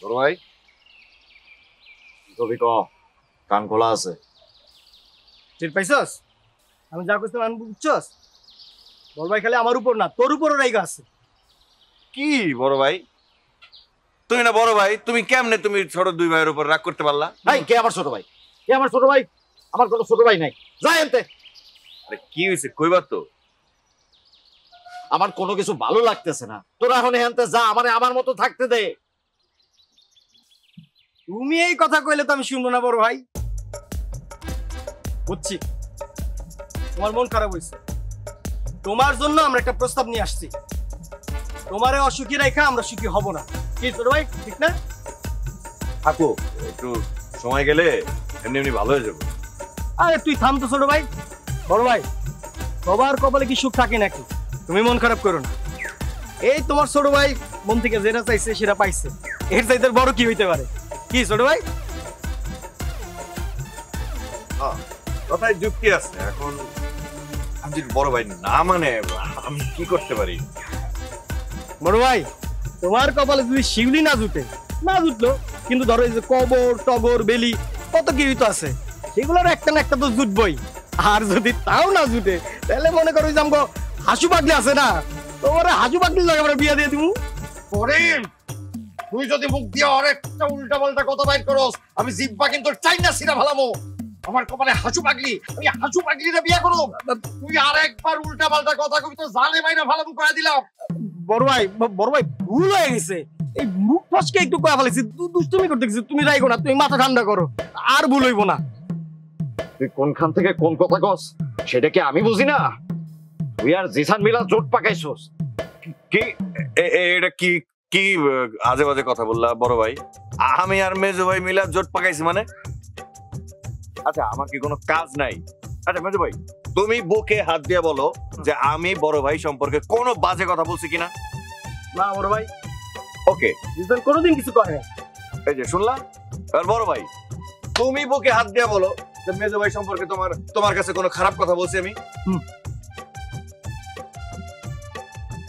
বড় ভাই কবি ক কান খোলা আছে। টের পাইছস আমি যা কইছিলাম আমি বুঝছস? বড় ভাই খালি আমার উপর না তোর উপরও রাইগা আছে। কি বড় ভাই তুমি না বড় ভাই, তুমি কেমনে তুমি ছোট দুই ভাইয়ের উপর রাগ করতে পারলা? ভাই কে আমার ছোট ভাই? কে আমার ছোট ভাই? আমার কোনো ছোট ভাই নাই। যাই আনতে। আরে কি হয়েছে কইবার তো। আমার কোনো কিছু ভালো লাগতেছে না, তোরা এখন আনতে যা, আমারে আমার মতো থাকতে দে। তুমি এই কথা কইলে তো আমি শুনবো না বড় ভাই। বুঝছি তোমার মন খারাপ হয়েছে, তোমার জন্য আমরা একটা প্রস্তাব নিয়ে আসছি। তোমারে অসুখী রেখা আমরা সুখী হব না। কি ছোট ভাই ঠিক না? থাকো একটু সময় গেলে এমনি এমনি ভালো হয়ে যাবে। আরে তুই থাম তো ছোট ভাই। বড় ভাই সবার কপালে কি সুখ থাকে নাকি? তুমি মন খারাপ করো না। এই তোমার ছোট ভাই মন থেকে যেটা চাইছে সেটা পাইছে, এর চাইতে বড় কি হইতে পারে? কি ছোট ভাই? কথায় যুক্তি আছে। এখন আমি যদি বড় ভাই না মানে আমি কি করতে পারি? বড় ভাই তোমার কপালে যদি শিউলি না জুটলো কিন্তু ধরো এই যে কবর টগর বেলি কত কি তো আছে, সেগুলোর একটা না একটা তো জুটবই। আর যদি তাও না জুটে তাহলে মনে করো যে আমগো হাসু পাগলি আছে না, তোমার হাসু পাগলির লাগে আমরা বিয়া দিয়ে দিব। করিম তুই যদি মুখ দিয়ে আরেকটা উল্টা পাল্টা কথা বাইর করস, আমি জিব্বা কিন্তু চাই না সিরা ভালামো। আমার কপালে হাসু পাগলি, আমি হাসু পাগলিরে বিয়া করব। তুই আরেকবার উল্টা পাল্টা কথা কবি তো জানে মাইনা ভালামো করে দিলাম। বড় ভাই ভুল হয়ে গেছে, এই মুখ ফসকে একটু কয়া ফেলেছি, দুষ্টুমি করতে গেছি। তুমি রাইগো না, তুমি মাথা ঠান্ডা করো, আর ভুল হইব না। তুই কোনখান থেকে কোন কথা কস সেটা কি আমি বুঝি না? তুই আর জিসান মিলা জোট পাকাইছস। কি এটা কি কি আজে বাজে কথা বললা বড় ভাই? আমি আর মেজো ভাই মিলা জোট পাকাইছি মানে? আচ্ছা আমার কি কোনো কাজ নাই? আচ্ছা মেজো ভাই তুমি বুকে হাত দিয়ে বলো যে আমি বড় ভাই সম্পর্কে কোনো বাজে কথা বলছি কিনা? না বড় ভাই, ওকে জিসান কোনোদিন কিছু করে না। এই যে শুনলা। আর বড় ভাই তুমি বুকে হাত দিয়ে বলো যে মেজো ভাই সম্পর্কে তোমার কাছে কোনো খারাপ কথা বলছি আমি?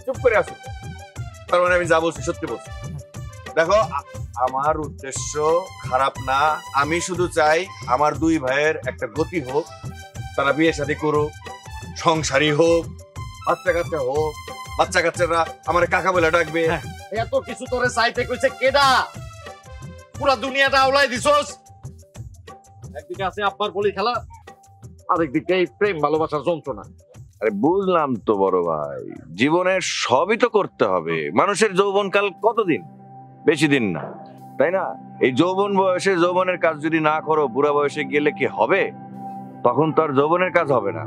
চুপ করে আসো, তার মানে আমি যা বলছি সত্যি বলছি। দেখো আমার উদ্দেশ্য খারাপ না, আমি শুধু চাই আমার দুই ভাইয়ের একটা গতি হোক, তারা বিয়ে শাদী করুক, সংসারী হোক, বাচ্চা কাচ্চা হোক, বাচ্চা কাচ্চারা আমার কাকা বলে ডাকবে। এত কিছু তোরে চাইতে কইছে কেডা? পুরা দুনিয়াটা আওলাই দিছস। একদিকে আছে আব্বার বলি খেলা, আরেকদিকে এই প্রেম ভালোবাসার যন্ত্রণা। আরে বুঝলাম তো বড় ভাই, জীবনের সবই তো করতে হবে। মানুষের যৌবনকাল কতদিন? বেশি দিন না, তাই না? এই যৌবন বয়সে যৌবনের কাজ যদি না করো, বুড়া বয়সে গেলে কি হবে? তখন তো আর যৌবনের কাজ হবে না।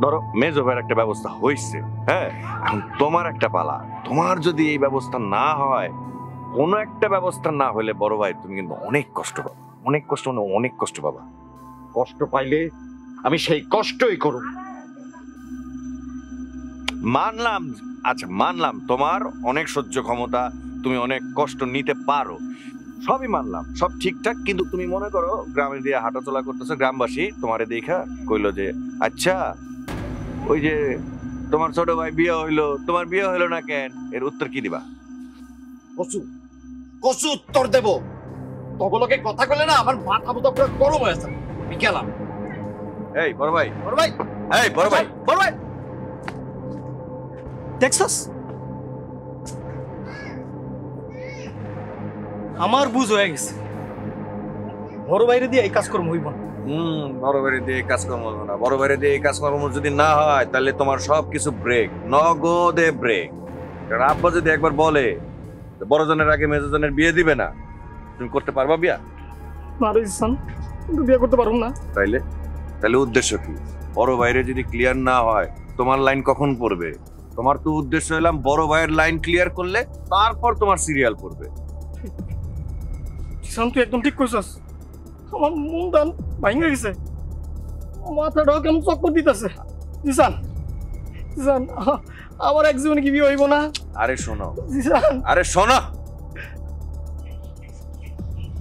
ধরো মেজো ভাইয়ের একটা ব্যবস্থা হয়েছে, হ্যাঁ, এখন তোমার একটা পালা। তোমার যদি এই ব্যবস্থা না হয়, কোনো একটা ব্যবস্থা না হলে বড় ভাই তুমি কিন্তু অনেক কষ্ট পাবে, অনেক কষ্ট, অনেক কষ্ট পাবা। কষ্ট পাইলে আমি সেই কষ্টই করব। মানলাম, আচ্ছা মানলাম তোমার অনেক সহ্য ক্ষমতা, তুমি অনেক কষ্ট নিতে পারো, সবই মানলাম, সব ঠিকঠাক। কিন্তু তুমি মনে করো গ্রামে দিয়ে হাঁটাচলা করতেছো, গ্রামবাসী তোমারে দেখা কইলো যে আচ্ছা ওই যে তোমার ছোট ভাই বিয়ে হইলো, তোমার বিয়ে হইলো না কেন? এর উত্তর কি দিবা? কসু উত্তর দেব। তগলকে কথা কইলে না আমার মাথা মুথা পুরো গরম হয়ে আছে। আমি গেলাম। এই বড় ভাই, বড় ভাই, এই বড় ভাই, বড় ভাই টেক্সাস, আমার বুঝ হয়ে গেছে। বড় বাইরে দিয়ে এই কাজকর্ম হইব না। বড় বাইরে দিয়ে কাজকর্ম হবে না। বড় বাইরে দিয়ে কাজকর্ম যদি না হয় তাহলে তোমার সবকিছু ব্রেক, নগদে ব্রেক। কারণ আব্বা যদি একবার বলে বড়জনের আগে মেজজনের বিয়ে দিবে না, তুমি করতে পারবা বিয়া? না রে জিসান, কিন্তু বিয়ে করতে পারবো না। তাহলে উদ্দেশ্য কি? বড় বাইরে যদি ক্লিয়ার না হয় তোমার লাইন কখন পড়বে? তোমার তো উদ্দেশ্য হলাম বড় ভাইয়ের লাইন ক্লিয়ার করলে তারপর তোমার সিরিয়াল পড়বে। জিসান তুই একদম ঠিক কইছস। আমার মন দান ভাঙে গেছে, মাথাটাও কেমন চক্কর দিতেছে। জিসান, জিসান আমার এক জীবনে কি বিয়ে হইব না? আরে শোনো, জিসান, আরে শোনো,